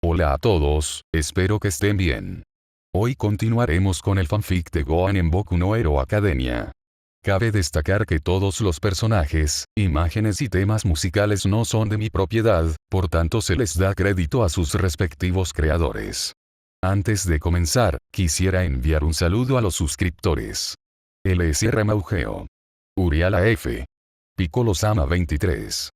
Hola a todos, espero que estén bien. Hoy continuaremos con el fanfic de Gohan en Boku no Hero Academia. Cabe destacar que todos los personajes, imágenes y temas musicales no son de mi propiedad, por tanto se les da crédito a sus respectivos creadores. Antes de comenzar, quisiera enviar un saludo a los suscriptores. LSR Maugeo. Uriala F. Piccolo Sama 23.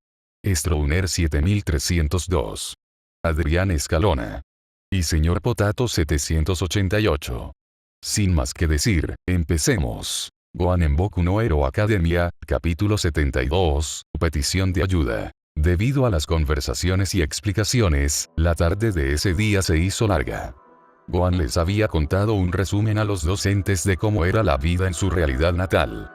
Strouner 7302. Adrián Escalona. Y Señor Potato 788. Sin más que decir, empecemos. Gohan en Boku no Hero Academia, capítulo 72, petición de ayuda. Debido a las conversaciones y explicaciones, la tarde de ese día se hizo larga. Gohan les había contado un resumen a los docentes de cómo era la vida en su realidad natal.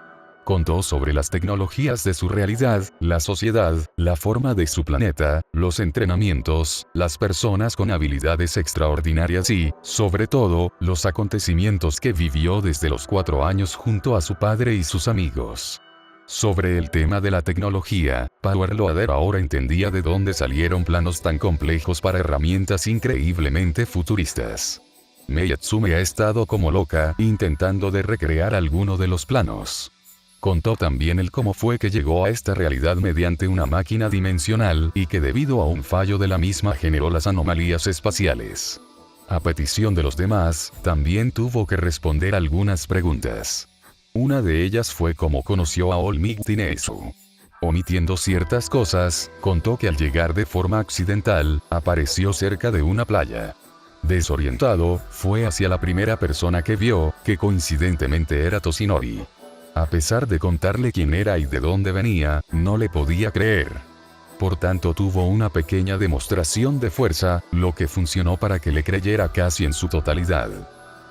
Contó sobre las tecnologías de su realidad, la sociedad, la forma de su planeta, los entrenamientos, las personas con habilidades extraordinarias y, sobre todo, los acontecimientos que vivió desde los 4 años junto a su padre y sus amigos. Sobre el tema de la tecnología, Power Loader ahora entendía de dónde salieron planos tan complejos para herramientas increíblemente futuristas. Mei Yatsume ha estado como loca, intentando de recrear alguno de los planos. Contó también el cómo fue que llegó a esta realidad mediante una máquina dimensional y que debido a un fallo de la misma generó las anomalías espaciales. A petición de los demás, también tuvo que responder algunas preguntas. Una de ellas fue cómo conoció a Olmigtinesu. Omitiendo ciertas cosas, contó que al llegar de forma accidental, apareció cerca de una playa. Desorientado, fue hacia la primera persona que vio, que coincidentemente era Toshinori. A pesar de contarle quién era y de dónde venía, no le podía creer. Por tanto tuvo una pequeña demostración de fuerza, lo que funcionó para que le creyera casi en su totalidad.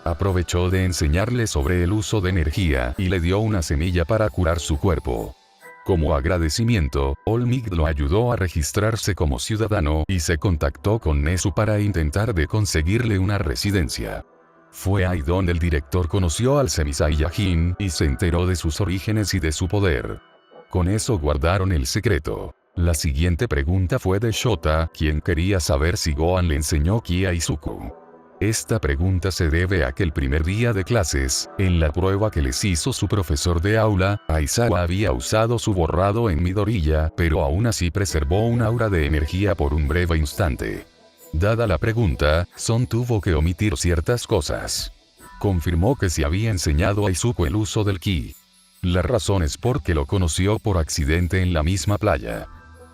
Aprovechó de enseñarle sobre el uso de energía y le dio una semilla para curar su cuerpo. Como agradecimiento, Olmig lo ayudó a registrarse como ciudadano y se contactó con Nezu para intentar de conseguirle una residencia. Fue ahí donde el director conoció al Semi-Saiyajin y se enteró de sus orígenes y de su poder. Con eso guardaron el secreto. La siguiente pregunta fue de Shota, quien quería saber si Gohan le enseñó Ki a Izuku. Esta pregunta se debe a que el primer día de clases, en la prueba que les hizo su profesor de aula, Aizawa había usado su borrado en Midoriya, pero aún así preservó un aura de energía por un breve instante. Dada la pregunta, Son tuvo que omitir ciertas cosas. Confirmó que se había enseñado a Izuku el uso del ki. La razón es porque lo conoció por accidente en la misma playa.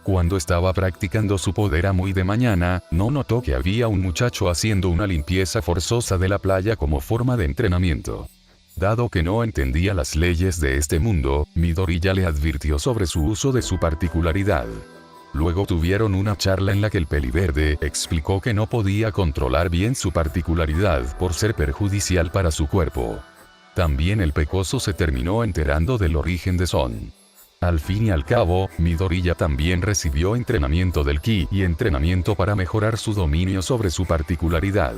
Cuando estaba practicando su poder a muy de mañana, no notó que había un muchacho haciendo una limpieza forzosa de la playa como forma de entrenamiento. Dado que no entendía las leyes de este mundo, Midoriya le advirtió sobre su uso de su particularidad. Luego tuvieron una charla en la que el peliverde explicó que no podía controlar bien su particularidad por ser perjudicial para su cuerpo. También el pecoso se terminó enterando del origen de Son. Al fin y al cabo, Midoriya también recibió entrenamiento del ki y entrenamiento para mejorar su dominio sobre su particularidad.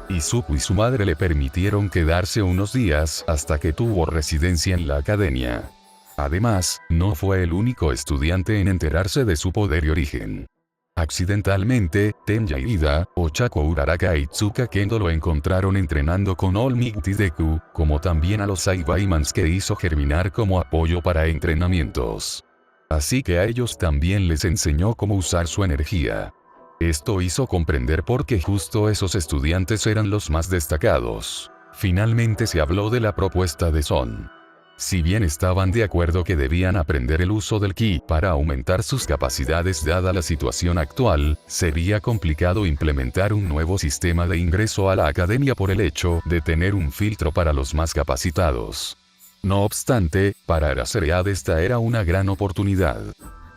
Izuku y su madre le permitieron quedarse unos días hasta que tuvo residencia en la academia. Además, no fue el único estudiante en enterarse de su poder y origen. Accidentalmente, Tenya Ida, Ochako Uraraka y Tsuka Kendo lo encontraron entrenando con Olmigtideku, como también a los Saibaimans que hizo germinar como apoyo para entrenamientos. Así que a ellos también les enseñó cómo usar su energía. Esto hizo comprender por qué justo esos estudiantes eran los más destacados. Finalmente se habló de la propuesta de Son. Si bien estaban de acuerdo que debían aprender el uso del ki para aumentar sus capacidades dada la situación actual, sería complicado implementar un nuevo sistema de ingreso a la academia por el hecho de tener un filtro para los más capacitados. No obstante, para Araceread esta era una gran oportunidad.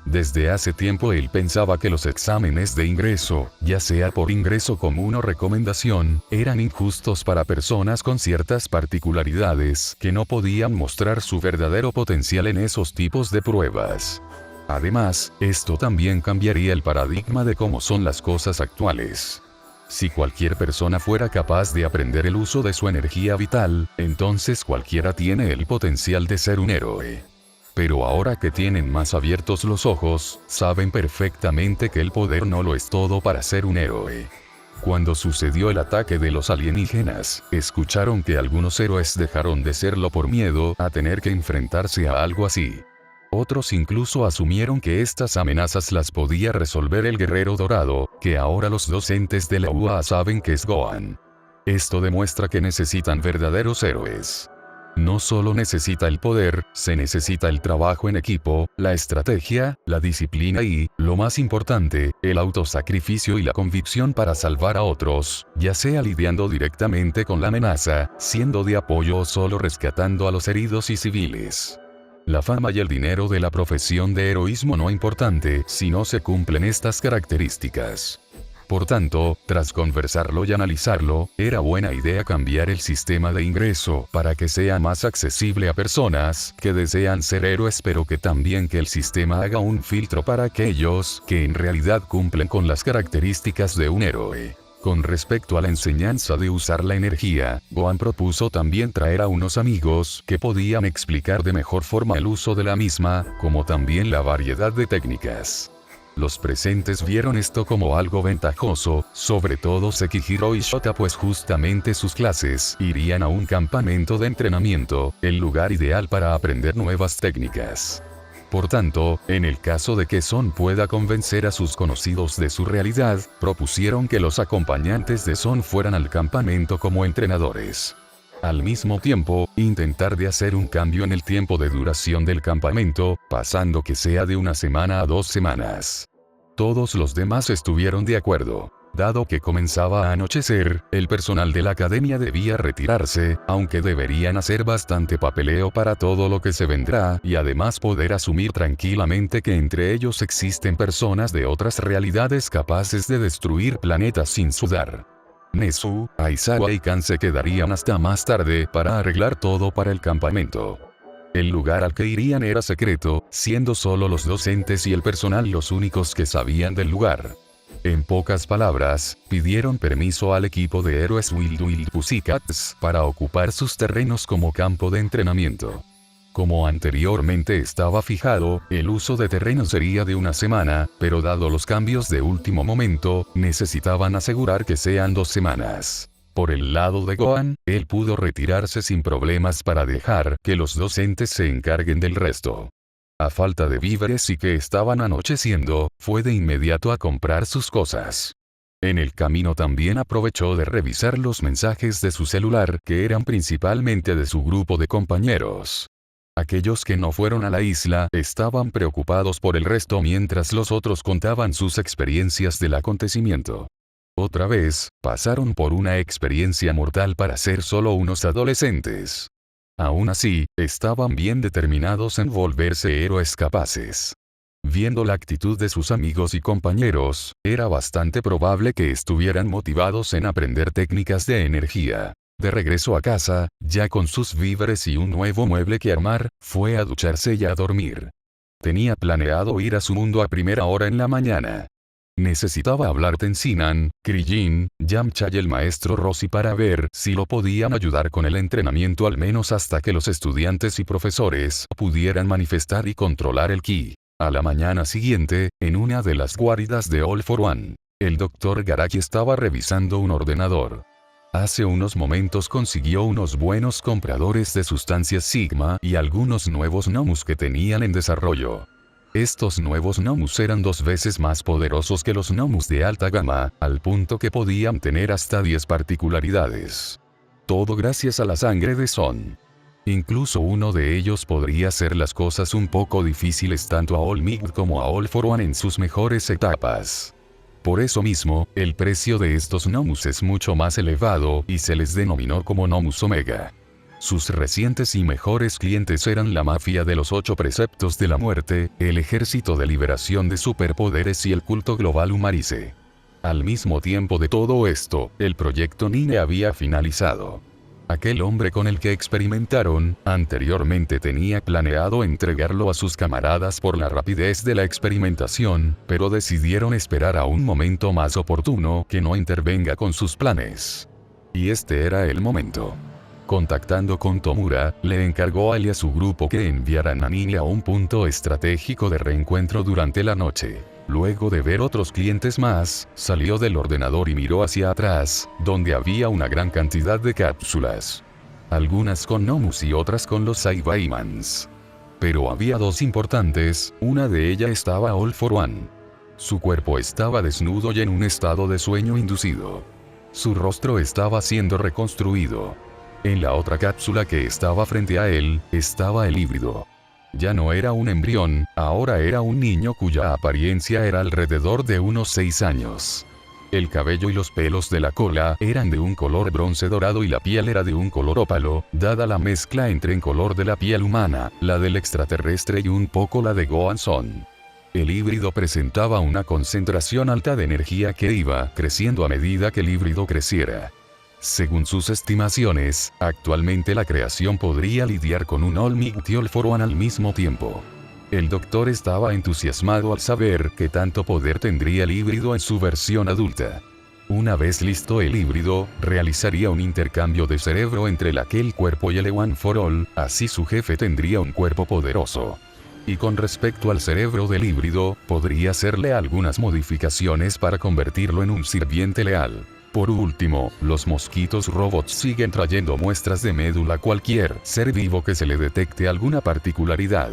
Desde hace tiempo él pensaba que los exámenes de ingreso, ya sea por ingreso común o recomendación, eran injustos para personas con ciertas particularidades que no podían mostrar su verdadero potencial en esos tipos de pruebas. Además, esto también cambiaría el paradigma de cómo son las cosas actuales. Si cualquier persona fuera capaz de aprender el uso de su energía vital, entonces cualquiera tiene el potencial de ser un héroe. Pero ahora que tienen más abiertos los ojos, saben perfectamente que el poder no lo es todo para ser un héroe. Cuando sucedió el ataque de los alienígenas, escucharon que algunos héroes dejaron de serlo por miedo a tener que enfrentarse a algo así. Otros incluso asumieron que estas amenazas las podía resolver el Guerrero Dorado, que ahora los docentes de la UA saben que es Gohan. Esto demuestra que necesitan verdaderos héroes. No solo necesita el poder, se necesita el trabajo en equipo, la estrategia, la disciplina y, lo más importante, el autosacrificio y la convicción para salvar a otros, ya sea lidiando directamente con la amenaza, siendo de apoyo o solo rescatando a los heridos y civiles. La fama y el dinero de la profesión de heroísmo no es importante si no se cumplen estas características. Por tanto, tras conversarlo y analizarlo, era buena idea cambiar el sistema de ingreso para que sea más accesible a personas que desean ser héroes, pero que también que el sistema haga un filtro para aquellos que en realidad cumplen con las características de un héroe. Con respecto a la enseñanza de usar la energía, Gohan propuso también traer a unos amigos que podían explicar de mejor forma el uso de la misma, como también la variedad de técnicas. Los presentes vieron esto como algo ventajoso, sobre todo Sekihiro y Shota, pues justamente sus clases irían a un campamento de entrenamiento, el lugar ideal para aprender nuevas técnicas. Por tanto, en el caso de que Son pueda convencer a sus conocidos de su realidad, propusieron que los acompañantes de Son fueran al campamento como entrenadores. Al mismo tiempo, intentar de hacer un cambio en el tiempo de duración del campamento, pasando que sea de 1 semana a 2 semanas. Todos los demás estuvieron de acuerdo. Dado que comenzaba a anochecer, el personal de la academia debía retirarse, aunque deberían hacer bastante papeleo para todo lo que se vendrá, y además poder asumir tranquilamente que entre ellos existen personas de otras realidades capaces de destruir planetas sin sudar. Nezu, Aizawa y Kan se quedarían hasta más tarde para arreglar todo para el campamento. El lugar al que irían era secreto, siendo solo los docentes y el personal los únicos que sabían del lugar. En pocas palabras, pidieron permiso al equipo de héroes Wild Wild Pussycats para ocupar sus terrenos como campo de entrenamiento. Como anteriormente estaba fijado, el uso de terreno sería de 1 semana, pero dado los cambios de último momento, necesitaban asegurar que sean 2 semanas. Por el lado de Gohan, él pudo retirarse sin problemas para dejar que los docentes se encarguen del resto. A falta de víveres y que estaban anocheciendo, fue de inmediato a comprar sus cosas. En el camino también aprovechó de revisar los mensajes de su celular, que eran principalmente de su grupo de compañeros. Aquellos que no fueron a la isla estaban preocupados por el resto mientras los otros contaban sus experiencias del acontecimiento. Otra vez, pasaron por una experiencia mortal para ser solo unos adolescentes. Aún así, estaban bien determinados en volverse héroes capaces. Viendo la actitud de sus amigos y compañeros, era bastante probable que estuvieran motivados en aprender técnicas de energía. De regreso a casa, ya con sus víveres y un nuevo mueble que armar, fue a ducharse y a dormir. Tenía planeado ir a su mundo a primera hora en la mañana. Necesitaba hablar Tensinan, Krillin, Yamcha y el maestro Roshi para ver si lo podían ayudar con el entrenamiento, al menos hasta que los estudiantes y profesores pudieran manifestar y controlar el ki. A la mañana siguiente, en una de las guaridas de All for One, el Dr. Garaki estaba revisando un ordenador. Hace unos momentos consiguió unos buenos compradores de sustancias Sigma y algunos nuevos Nomus que tenían en desarrollo. Estos nuevos Nomus eran 2 veces más poderosos que los Nomus de alta gama, al punto que podían tener hasta 10 particularidades. Todo gracias a la sangre de Son. Incluso uno de ellos podría hacer las cosas un poco difíciles tanto a All Might como a All for One en sus mejores etapas. Por eso mismo, el precio de estos Nomus es mucho más elevado y se les denominó como Nomus Omega. Sus recientes y mejores clientes eran la mafia de los 8 preceptos de la muerte, el ejército de liberación de superpoderes y el culto global Umarice. Al mismo tiempo de todo esto, el proyecto Nine había finalizado. Aquel hombre con el que experimentaron, anteriormente tenía planeado entregarlo a sus camaradas por la rapidez de la experimentación, pero decidieron esperar a un momento más oportuno que no intervenga con sus planes. Y este era el momento. Contactando con Tomura, le encargó a él y a su grupo que enviaran a Nini a un punto estratégico de reencuentro durante la noche. Luego de ver otros clientes más, salió del ordenador y miró hacia atrás, donde había una gran cantidad de cápsulas. Algunas con Nomus y otras con los Cybermans. Pero había dos importantes, una de ellas estaba All for One. Su cuerpo estaba desnudo y en un estado de sueño inducido. Su rostro estaba siendo reconstruido. En la otra cápsula que estaba frente a él, estaba el híbrido. Ya no era un embrión, ahora era un niño cuya apariencia era alrededor de unos 6 años. El cabello y los pelos de la cola eran de un color bronce dorado y la piel era de un color ópalo, dada la mezcla entre el color de la piel humana, la del extraterrestre y un poco la de Gohan-son. El híbrido presentaba una concentración alta de energía que iba creciendo a medida que el híbrido creciera. Según sus estimaciones, actualmente la creación podría lidiar con un All Might y All for One al mismo tiempo. El doctor estaba entusiasmado al saber que tanto poder tendría el híbrido en su versión adulta. Una vez listo el híbrido, realizaría un intercambio de cerebro entre aquel cuerpo y el One for All, así su jefe tendría un cuerpo poderoso. Y con respecto al cerebro del híbrido, podría hacerle algunas modificaciones para convertirlo en un sirviente leal. Por último, los mosquitos robots siguen trayendo muestras de médula a cualquier ser vivo que se le detecte alguna particularidad.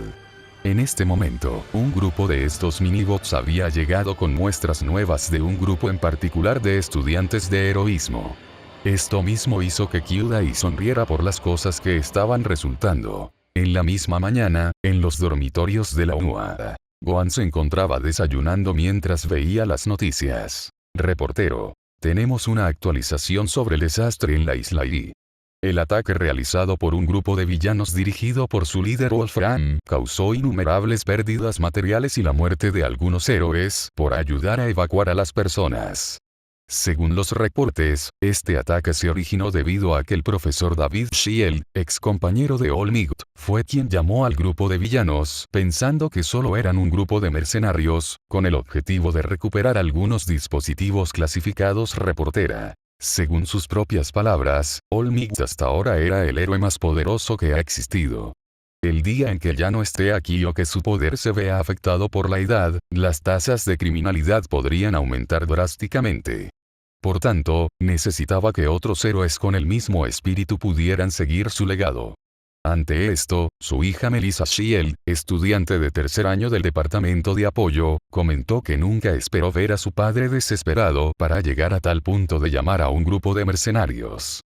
En este momento, un grupo de estos minibots había llegado con muestras nuevas de un grupo en particular de estudiantes de heroísmo. Esto mismo hizo que Kyudai sonriera por las cosas que estaban resultando. En la misma mañana, en los dormitorios de la UA, Gohan se encontraba desayunando mientras veía las noticias. Reportero. Tenemos una actualización sobre el desastre en la isla Y. El ataque realizado por un grupo de villanos dirigido por su líder Wolfram causó innumerables pérdidas materiales y la muerte de algunos héroes por ayudar a evacuar a las personas. Según los reportes, este ataque se originó debido a que el profesor David Shield, ex compañero de All Might, fue quien llamó al grupo de villanos, pensando que solo eran un grupo de mercenarios, con el objetivo de recuperar algunos dispositivos clasificados. Reportera. Según sus propias palabras, All Might hasta ahora era el héroe más poderoso que ha existido. El día en que ya no esté aquí o que su poder se vea afectado por la edad, las tasas de criminalidad podrían aumentar drásticamente. Por tanto, necesitaba que otros héroes con el mismo espíritu pudieran seguir su legado. Ante esto, su hija Melissa Shield, estudiante de tercer año del departamento de apoyo, comentó que nunca esperó ver a su padre desesperado para llegar a tal punto de llamar a un grupo de mercenarios.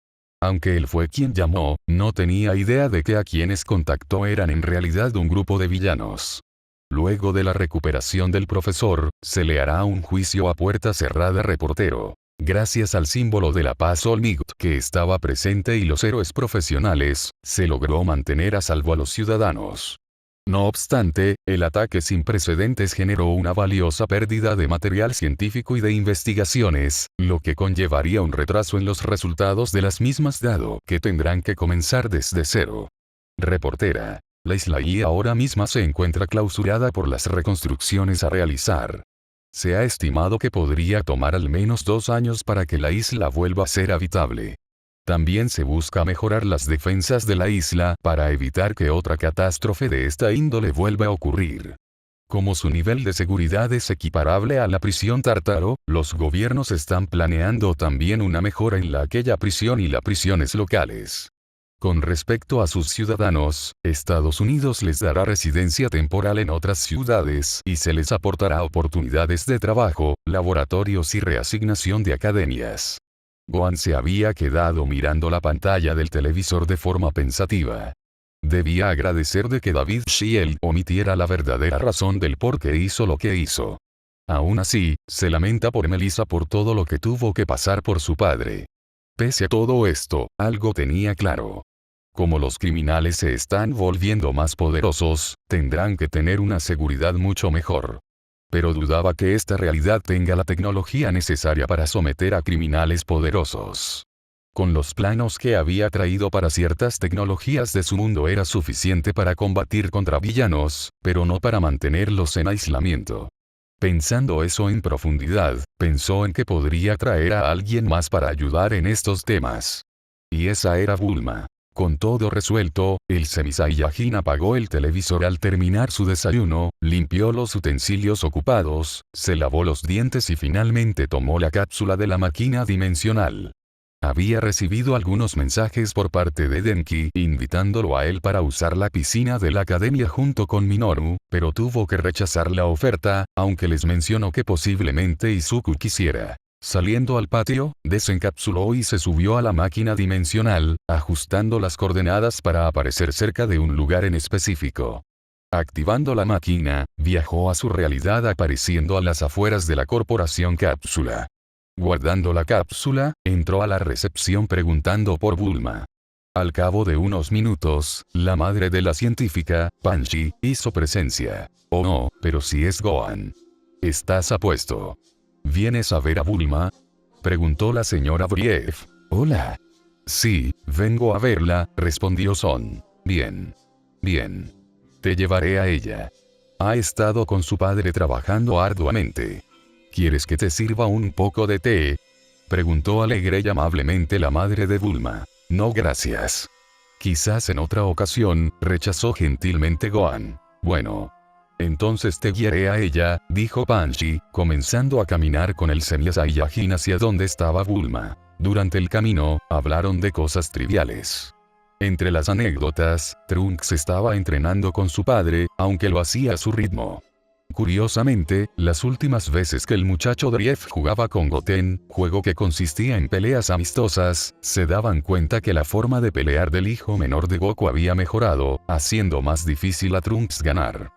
Aunque él fue quien llamó, no tenía idea de que a quienes contactó eran en realidad un grupo de villanos. Luego de la recuperación del profesor, se le hará un juicio a puerta cerrada. Reportero. Gracias al símbolo de la paz All Might que estaba presente y los héroes profesionales, se logró mantener a salvo a los ciudadanos. No obstante, el ataque sin precedentes generó una valiosa pérdida de material científico y de investigaciones, lo que conllevaría un retraso en los resultados de las mismas dado que tendrán que comenzar desde cero. Reportera. La isla Y ahora misma se encuentra clausurada por las reconstrucciones a realizar. Se ha estimado que podría tomar al menos 2 años para que la isla vuelva a ser habitable. También se busca mejorar las defensas de la isla para evitar que otra catástrofe de esta índole vuelva a ocurrir. Como su nivel de seguridad es equiparable a la prisión Tártaro, los gobiernos están planeando también una mejora en aquella prisión y las prisiones locales. Con respecto a sus ciudadanos, Estados Unidos les dará residencia temporal en otras ciudades y se les aportará oportunidades de trabajo, laboratorios y reasignación de academias. Gohan se había quedado mirando la pantalla del televisor de forma pensativa. Debía agradecer de que David Shield omitiera la verdadera razón del por qué hizo lo que hizo. Aún así, se lamenta por Melissa por todo lo que tuvo que pasar por su padre. Pese a todo esto, algo tenía claro. Como los criminales se están volviendo más poderosos, tendrán que tener una seguridad mucho mejor. Pero dudaba que esta realidad tenga la tecnología necesaria para someter a criminales poderosos. Con los planos que había traído para ciertas tecnologías de su mundo era suficiente para combatir contra villanos, pero no para mantenerlos en aislamiento. Pensando eso en profundidad, pensó en que podría traer a alguien más para ayudar en estos temas. Y esa era Bulma. Con todo resuelto, el Semi-Saiyajin apagó el televisor al terminar su desayuno, limpió los utensilios ocupados, se lavó los dientes y finalmente tomó la cápsula de la máquina dimensional. Había recibido algunos mensajes por parte de Denki invitándolo a él para usar la piscina de la academia junto con Minoru, pero tuvo que rechazar la oferta, aunque les mencionó que posiblemente Izuku quisiera. Saliendo al patio, desencapsuló y se subió a la máquina dimensional, ajustando las coordenadas para aparecer cerca de un lugar en específico. Activando la máquina, viajó a su realidad apareciendo a las afueras de la corporación Cápsula. Guardando la cápsula, entró a la recepción preguntando por Bulma. Al cabo de unos minutos, la madre de la científica, Panchi, hizo presencia. Oh no, pero si es Gohan. ¿Estás apuesto? ¿Vienes a ver a Bulma? Preguntó la señora Brief. Hola. Sí, vengo a verla, respondió Son. Bien. Bien. Te llevaré a ella. Ha estado con su padre trabajando arduamente. ¿Quieres que te sirva un poco de té? Preguntó alegre y amablemente la madre de Bulma. No gracias. Quizás en otra ocasión, rechazó gentilmente Gohan. Bueno. Entonces te guiaré a ella, dijo Panchi, comenzando a caminar con el Semi-Saiyajin hacia donde estaba Bulma. Durante el camino, hablaron de cosas triviales. Entre las anécdotas, Trunks estaba entrenando con su padre, aunque lo hacía a su ritmo. Curiosamente, las últimas veces que el muchacho Drief jugaba con Goten, juego que consistía en peleas amistosas, se daban cuenta que la forma de pelear del hijo menor de Goku había mejorado, haciendo más difícil a Trunks ganar.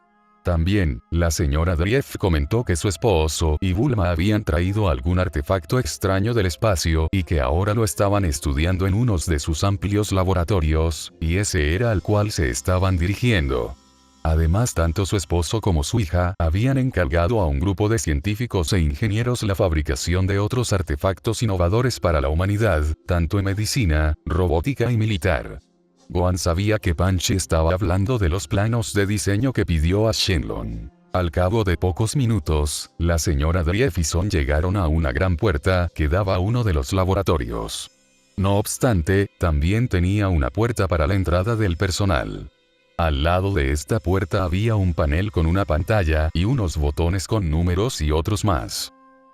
También, la señora Drief comentó que su esposo y Bulma habían traído algún artefacto extraño del espacio y que ahora lo estaban estudiando en unos de sus amplios laboratorios, y ese era al cual se estaban dirigiendo. Además, tanto su esposo como su hija habían encargado a un grupo de científicos e ingenieros la fabricación de otros artefactos innovadores para la humanidad, tanto en medicina, robótica y militar. Gohan sabía que Panchi estaba hablando de los planos de diseño que pidió a Shenlong. Al cabo de pocos minutos, la señora Drief y Son llegaron a una gran puerta que daba a uno de los laboratorios. No obstante, también tenía una puerta para la entrada del personal. Al lado de esta puerta había un panel con una pantalla y unos botones con números y otros más.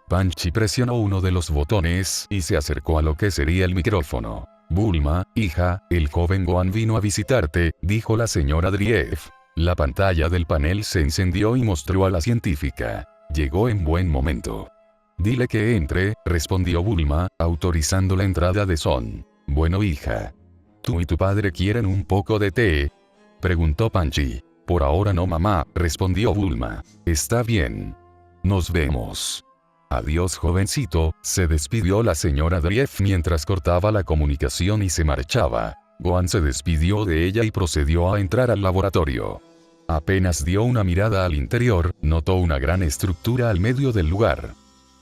Panchi presionó uno de los botones y se acercó a lo que sería el micrófono. Bulma, hija, el joven Gohan vino a visitarte, dijo la señora Drief. La pantalla del panel se encendió y mostró a la científica. Llegó en buen momento. Dile que entre, respondió Bulma, autorizando la entrada de Son. Bueno, hija. ¿Tú y tu padre quieren un poco de té? Preguntó Panchi. Por ahora no, mamá, respondió Bulma. Está bien. Nos vemos. Adiós, jovencito, se despidió la señora Drief mientras cortaba la comunicación y se marchaba. Gohan se despidió de ella y procedió a entrar al laboratorio. Apenas dio una mirada al interior, notó una gran estructura al medio del lugar.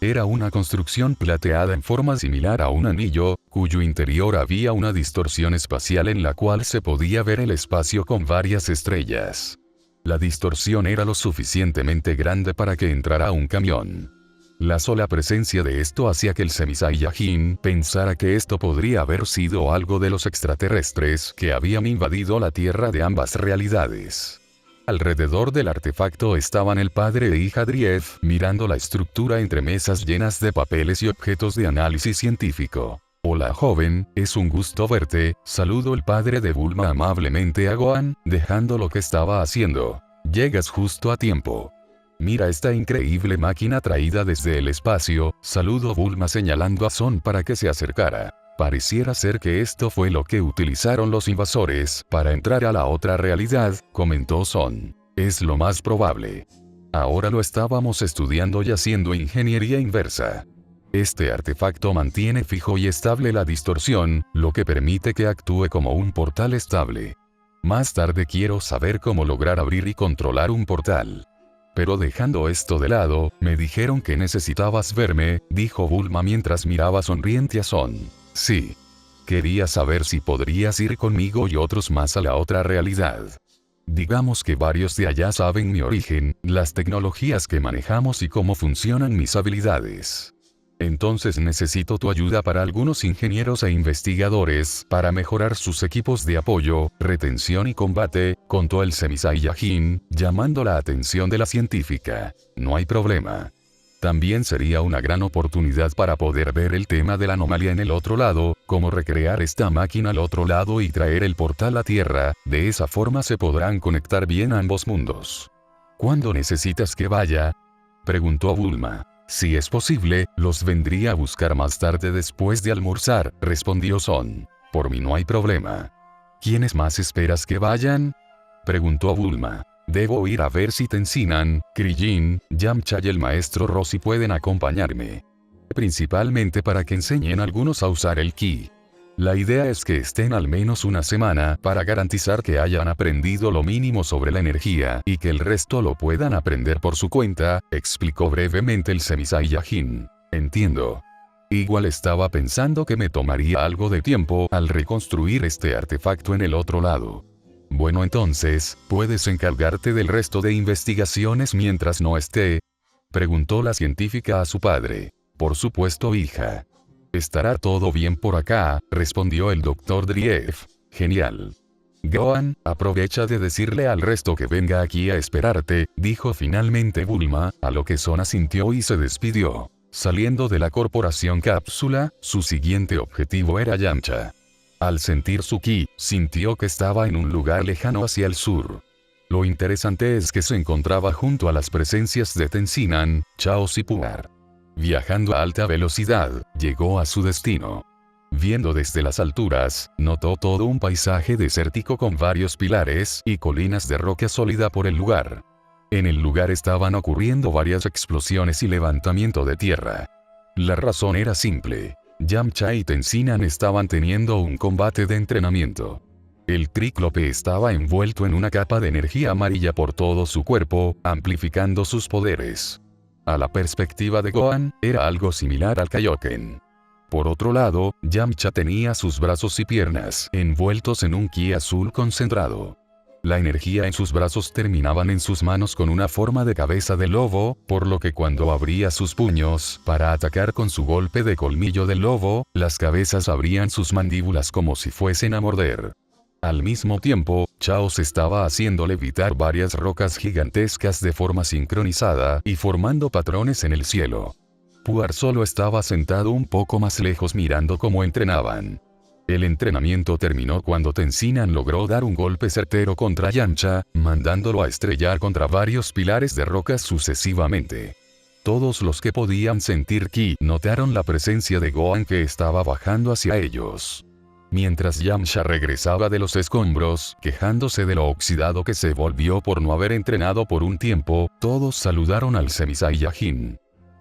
Era una construcción plateada en forma similar a un anillo, cuyo interior había una distorsión espacial en la cual se podía ver el espacio con varias estrellas. La distorsión era lo suficientemente grande para que entrara un camión. La sola presencia de esto hacía que el Semi-Saiyajin pensara que esto podría haber sido algo de los extraterrestres que habían invadido la Tierra de ambas realidades. Alrededor del artefacto estaban el padre e hija Drief mirando la estructura entre mesas llenas de papeles y objetos de análisis científico. Hola joven, es un gusto verte, saludó el padre de Bulma amablemente a Gohan, dejando lo que estaba haciendo. Llegas justo a tiempo. Mira esta increíble máquina traída desde el espacio, saludó Bulma señalando a Son para que se acercara. Pareciera ser que esto fue lo que utilizaron los invasores para entrar a la otra realidad, comentó Son. Es lo más probable. Ahora lo estábamos estudiando y haciendo ingeniería inversa. Este artefacto mantiene fijo y estable la distorsión, lo que permite que actúe como un portal estable. Más tarde quiero saber cómo lograr abrir y controlar un portal. Pero dejando esto de lado, me dijeron que necesitabas verme, dijo Bulma mientras miraba sonriente a Son. Sí. Quería saber si podrías ir conmigo y otros más a la otra realidad. Digamos que varios de allá saben mi origen, las tecnologías que manejamos y cómo funcionan mis habilidades. Entonces necesito tu ayuda para algunos ingenieros e investigadores para mejorar sus equipos de apoyo, retención y combate, contó el Semi-Saiyajin, llamando la atención de la científica. No hay problema. También sería una gran oportunidad para poder ver el tema de la anomalía en el otro lado, cómo recrear esta máquina al otro lado y traer el portal a tierra, de esa forma se podrán conectar bien ambos mundos. ¿Cuándo necesitas que vaya?, preguntó Bulma. Si es posible, los vendría a buscar más tarde después de almorzar, respondió Son. Por mí no hay problema. ¿Quiénes más esperas que vayan?, preguntó Bulma. Debo ir a ver si Tensinan, Krillin, Yamcha y el maestro Roshi pueden acompañarme. Principalmente para que enseñen a algunos a usar el ki. La idea es que estén al menos una semana para garantizar que hayan aprendido lo mínimo sobre la energía y que el resto lo puedan aprender por su cuenta, explicó brevemente el Semi-Saiyajin. Entiendo. Igual estaba pensando que me tomaría algo de tiempo al reconstruir este artefacto en el otro lado. Bueno, entonces, ¿puedes encargarte del resto de investigaciones mientras no esté?, preguntó la científica a su padre. Por supuesto, hija. Estará todo bien por acá, respondió el Dr. Drief. Genial. Gohan, aprovecha de decirle al resto que venga aquí a esperarte, dijo finalmente Bulma, a lo que Son asintió y se despidió. Saliendo de la corporación Cápsula, su siguiente objetivo era Yamcha. Al sentir su ki, sintió que estaba en un lugar lejano hacia el sur. Lo interesante es que se encontraba junto a las presencias de Tensinan, Chaos y Puar. Viajando a alta velocidad, llegó a su destino. Viendo desde las alturas, notó todo un paisaje desértico con varios pilares y colinas de roca sólida por el lugar. En el lugar estaban ocurriendo varias explosiones y levantamiento de tierra. La razón era simple. Yamcha y Tensinan estaban teniendo un combate de entrenamiento. El Tríclope estaba envuelto en una capa de energía amarilla por todo su cuerpo, amplificando sus poderes. A la perspectiva de Gohan, era algo similar al Kaioken. Por otro lado, Yamcha tenía sus brazos y piernas envueltos en un ki azul concentrado. La energía en sus brazos terminaban en sus manos con una forma de cabeza de lobo, por lo que cuando abría sus puños para atacar con su golpe de colmillo de lobo, las cabezas abrían sus mandíbulas como si fuesen a morder. Al mismo tiempo, Chaos estaba haciendo levitar varias rocas gigantescas de forma sincronizada y formando patrones en el cielo. Puar solo estaba sentado un poco más lejos mirando cómo entrenaban. El entrenamiento terminó cuando Tensinan logró dar un golpe certero contra Yamcha, mandándolo a estrellar contra varios pilares de rocas sucesivamente. Todos los que podían sentir ki notaron la presencia de Gohan que estaba bajando hacia ellos. Mientras Yamcha regresaba de los escombros, quejándose de lo oxidado que se volvió por no haber entrenado por un tiempo, todos saludaron al Semi-Saiyajin.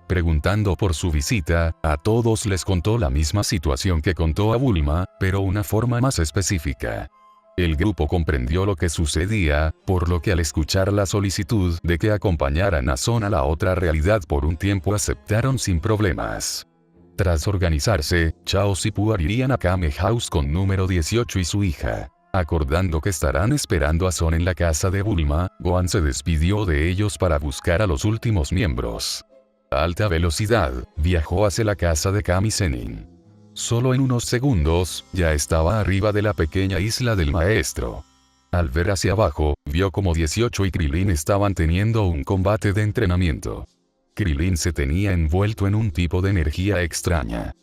Preguntando por su visita, a todos les contó la misma situación que contó a Bulma, pero una forma más específica. El grupo comprendió lo que sucedía, por lo que al escuchar la solicitud de que acompañaran a Son a la otra realidad por un tiempo aceptaron sin problemas. Tras organizarse, Chaos y Puar irían a Kame House con número 18 y su hija. Acordando que estarán esperando a Son en la casa de Bulma, Gohan se despidió de ellos para buscar a los últimos miembros. A alta velocidad, viajó hacia la casa de Kami Sennin. Solo en unos segundos, ya estaba arriba de la pequeña isla del maestro. Al ver hacia abajo, vio como 18 y Krillin estaban teniendo un combate de entrenamiento. Krillin se tenía envuelto en un tipo de energía extraña.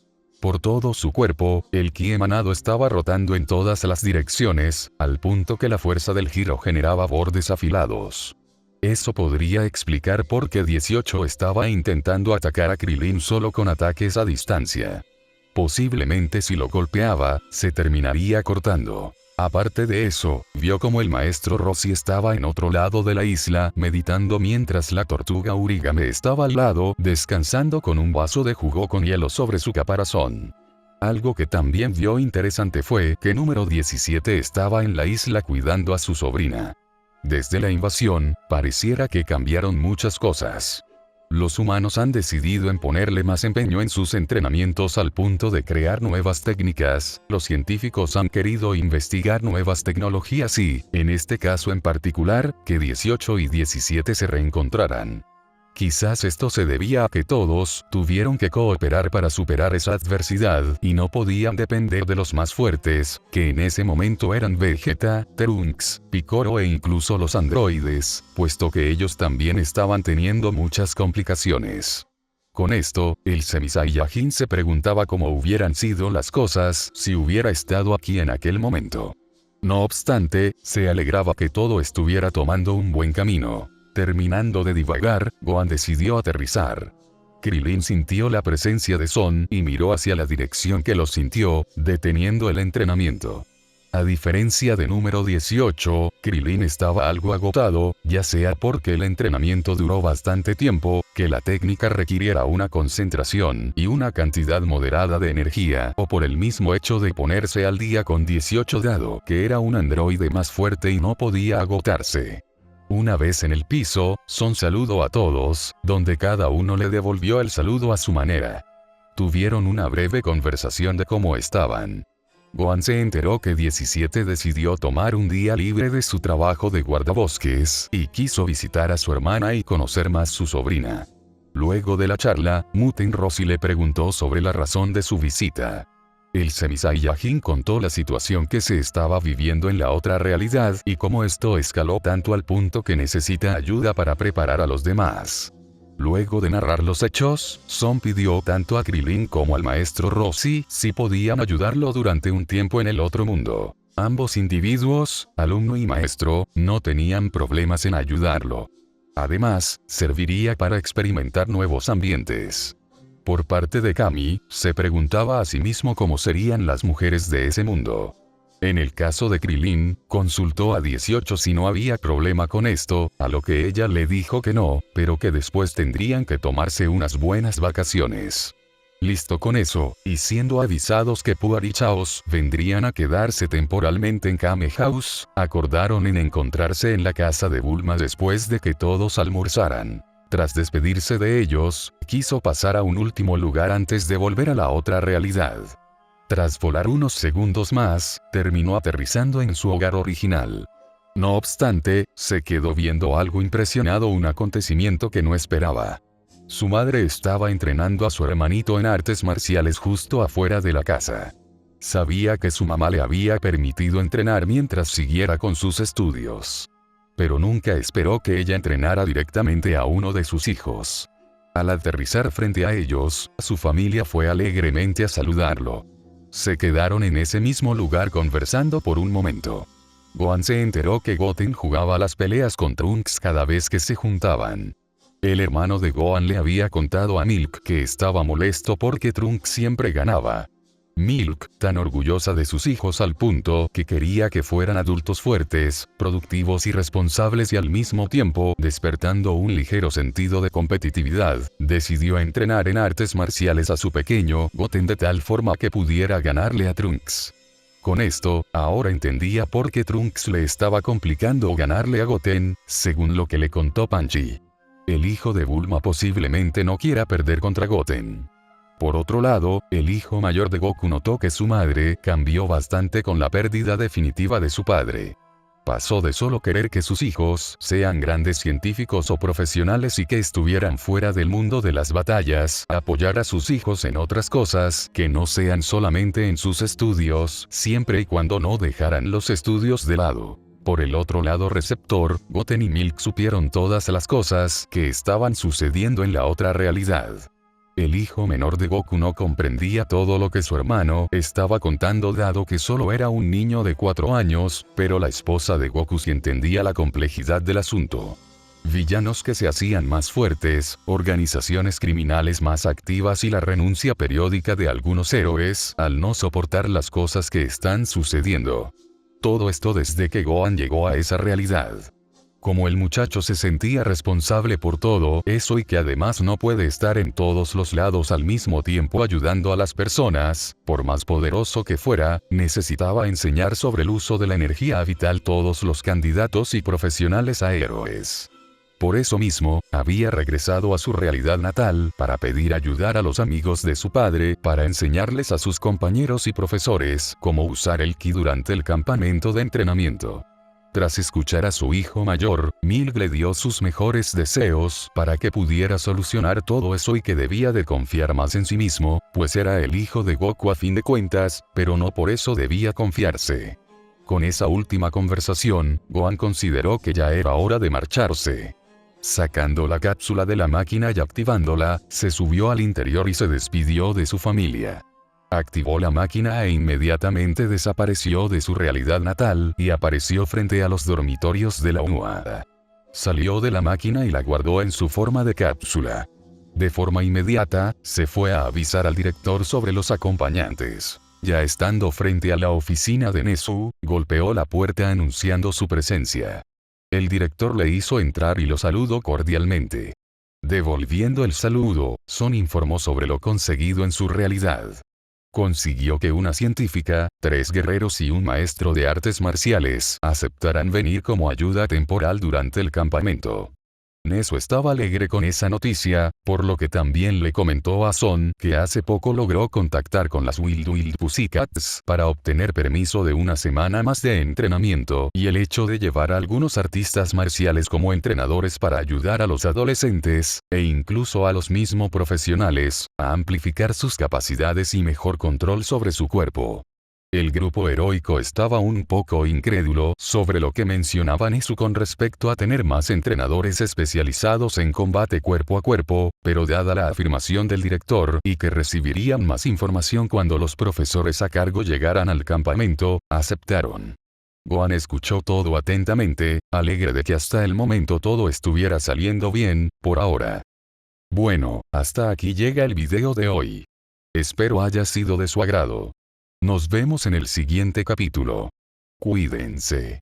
Por todo su cuerpo, el ki emanado estaba rotando en todas las direcciones, al punto que la fuerza del giro generaba bordes afilados. Eso podría explicar por qué 18 estaba intentando atacar a Krillin solo con ataques a distancia. Posiblemente si lo golpeaba, se terminaría cortando. Aparte de eso, vio como el maestro Roshi estaba en otro lado de la isla, meditando mientras la tortuga Urigame estaba al lado, descansando con un vaso de jugo con hielo sobre su caparazón. Algo que también vio interesante fue que número 17 estaba en la isla cuidando a su sobrina. Desde la invasión, pareciera que cambiaron muchas cosas. Los humanos han decidido en ponerle más empeño en sus entrenamientos al punto de crear nuevas técnicas, los científicos han querido investigar nuevas tecnologías y, en este caso en particular, que 18 y 17 se reencontraran. Quizás esto se debía a que todos tuvieron que cooperar para superar esa adversidad y no podían depender de los más fuertes, que en ese momento eran Vegeta, Trunks, Piccolo e incluso los androides, puesto que ellos también estaban teniendo muchas complicaciones. Con esto, el Semi-Saiyajin se preguntaba cómo hubieran sido las cosas si hubiera estado aquí en aquel momento. No obstante, se alegraba que todo estuviera tomando un buen camino. Terminando de divagar, Gohan decidió aterrizar. Krillin sintió la presencia de Son y miró hacia la dirección que lo sintió, deteniendo el entrenamiento. A diferencia de número 18, Krillin estaba algo agotado, ya sea porque el entrenamiento duró bastante tiempo, que la técnica requiriera una concentración y una cantidad moderada de energía, o por el mismo hecho de ponerse al día con 18 dado que era un androide más fuerte y no podía agotarse. Una vez en el piso, Son saludó a todos, donde cada uno le devolvió el saludo a su manera. Tuvieron una breve conversación de cómo estaban. Gohan se enteró que 17 decidió tomar un día libre de su trabajo de guardabosques y quiso visitar a su hermana y conocer más su sobrina. Luego de la charla, Muten Roshi le preguntó sobre la razón de su visita. El Semi-Saiyajin contó la situación que se estaba viviendo en la otra realidad y cómo esto escaló tanto al punto que necesita ayuda para preparar a los demás. Luego de narrar los hechos, Son pidió tanto a Krillin como al maestro Roshi si podían ayudarlo durante un tiempo en el otro mundo. Ambos individuos, alumno y maestro, no tenían problemas en ayudarlo. Además, serviría para experimentar nuevos ambientes. Por parte de Kami, se preguntaba a sí mismo cómo serían las mujeres de ese mundo. En el caso de Krillin, consultó a 18 si no había problema con esto, a lo que ella le dijo que no, pero que después tendrían que tomarse unas buenas vacaciones. Listo con eso, y siendo avisados que Puar y Chaos vendrían a quedarse temporalmente en Kame House, acordaron en encontrarse en la casa de Bulma después de que todos almorzaran. Tras despedirse de ellos, quiso pasar a un último lugar antes de volver a la otra realidad. Tras volar unos segundos más, terminó aterrizando en su hogar original. No obstante, se quedó viendo algo impresionado, un acontecimiento que no esperaba. Su madre estaba entrenando a su hermanito en artes marciales justo afuera de la casa. Sabía que su mamá le había permitido entrenar mientras siguiera con sus estudios. Pero nunca esperó que ella entrenara directamente a uno de sus hijos. Al aterrizar frente a ellos, su familia fue alegremente a saludarlo. Se quedaron en ese mismo lugar conversando por un momento. Gohan se enteró que Goten jugaba las peleas con Trunks cada vez que se juntaban. El hermano de Gohan le había contado a Milk que estaba molesto porque Trunks siempre ganaba. Milk, tan orgullosa de sus hijos al punto que quería que fueran adultos fuertes, productivos y responsables y al mismo tiempo despertando un ligero sentido de competitividad, decidió entrenar en artes marciales a su pequeño Goten de tal forma que pudiera ganarle a Trunks. Con esto, ahora entendía por qué Trunks le estaba complicando ganarle a Goten, según lo que le contó Panchi. El hijo de Bulma posiblemente no quiera perder contra Goten. Por otro lado, el hijo mayor de Goku notó que su madre cambió bastante con la pérdida definitiva de su padre. Pasó de solo querer que sus hijos sean grandes científicos o profesionales y que estuvieran fuera del mundo de las batallas, a apoyar a sus hijos en otras cosas que no sean solamente en sus estudios, siempre y cuando no dejaran los estudios de lado. Por el otro lado receptor, Goten y Milk supieron todas las cosas que estaban sucediendo en la otra realidad. El hijo menor de Goku no comprendía todo lo que su hermano estaba contando dado que solo era un niño de 4 años, pero la esposa de Goku sí entendía la complejidad del asunto. Villanos que se hacían más fuertes, organizaciones criminales más activas y la renuncia periódica de algunos héroes al no soportar las cosas que están sucediendo. Todo esto desde que Gohan llegó a esa realidad. Como el muchacho se sentía responsable por todo eso y que además no puede estar en todos los lados al mismo tiempo ayudando a las personas, por más poderoso que fuera, necesitaba enseñar sobre el uso de la energía vital todos los candidatos y profesionales a héroes. Por eso mismo, había regresado a su realidad natal para pedir ayudar a los amigos de su padre para enseñarles a sus compañeros y profesores cómo usar el ki durante el campamento de entrenamiento. Tras escuchar a su hijo mayor, Milk le dio sus mejores deseos para que pudiera solucionar todo eso y que debía de confiar más en sí mismo, pues era el hijo de Goku a fin de cuentas, pero no por eso debía confiarse. Con esa última conversación, Gohan consideró que ya era hora de marcharse. Sacando la cápsula de la máquina y activándola, se subió al interior y se despidió de su familia. Activó la máquina e inmediatamente desapareció de su realidad natal y apareció frente a los dormitorios de la UA. Salió de la máquina y la guardó en su forma de cápsula. De forma inmediata, se fue a avisar al director sobre los acompañantes. Ya estando frente a la oficina de Nezu, golpeó la puerta anunciando su presencia. El director le hizo entrar y lo saludó cordialmente. Devolviendo el saludo, Son informó sobre lo conseguido en su realidad. Consiguió que una científica, 3 guerreros y un maestro de artes marciales aceptaran venir como ayuda temporal durante el campamento. Nezu estaba alegre con esa noticia, por lo que también le comentó a Son que hace poco logró contactar con las Wild Pussycats para obtener permiso de una semana más de entrenamiento y el hecho de llevar a algunos artistas marciales como entrenadores para ayudar a los adolescentes, e incluso a los mismos profesionales, a amplificar sus capacidades y mejor control sobre su cuerpo. El grupo heroico estaba un poco incrédulo sobre lo que mencionaba Nezu con respecto a tener más entrenadores especializados en combate cuerpo a cuerpo, pero dada la afirmación del director y que recibirían más información cuando los profesores a cargo llegaran al campamento, aceptaron. Gohan escuchó todo atentamente, alegre de que hasta el momento todo estuviera saliendo bien, por ahora. Bueno, hasta aquí llega el video de hoy. Espero haya sido de su agrado. Nos vemos en el siguiente capítulo. Cuídense.